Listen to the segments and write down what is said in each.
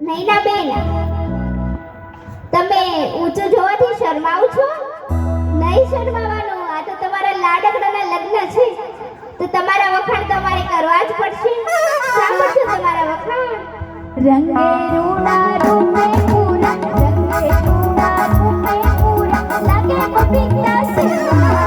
નૈના બેન, તમે ઊંચું જોવાથી શરમાવ છો? નહીં શરમાવાનું, આ તો તમારા લાડકડાના લગ્ન છે, તો તમારા વખાણ તમારે કરવા જ પડશે. સાંભળજો તમારા વખાણ. રંગે રૂડા રૂપે પૂરા, રંગે રૂડા રૂપે પૂરા, લાગે પપીતા સિંગા.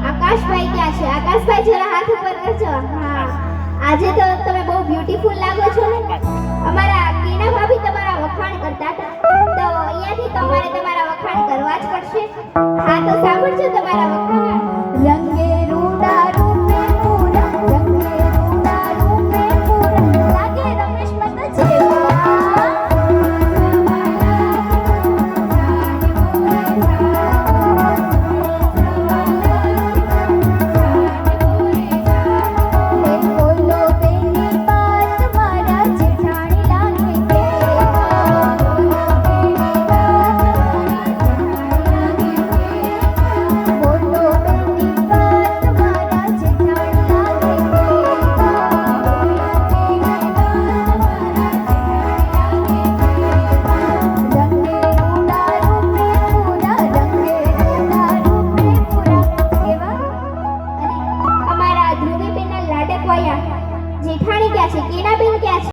આકાશભાઈ ક્યાં છે? આકાશભાઈ જરા હાથ ઉપર કરજો. હા, આજે તો તમે બહુ બ્યુટીફુલ લાગો છો ને. અમારા કેના ભાભી તમારા વખાણ કરતા હતા, તો અહીંયાથી તમારે તમારા વખાણ કરવા જ પડશે. હા, તો સાંભળજો તમારા વખાણ.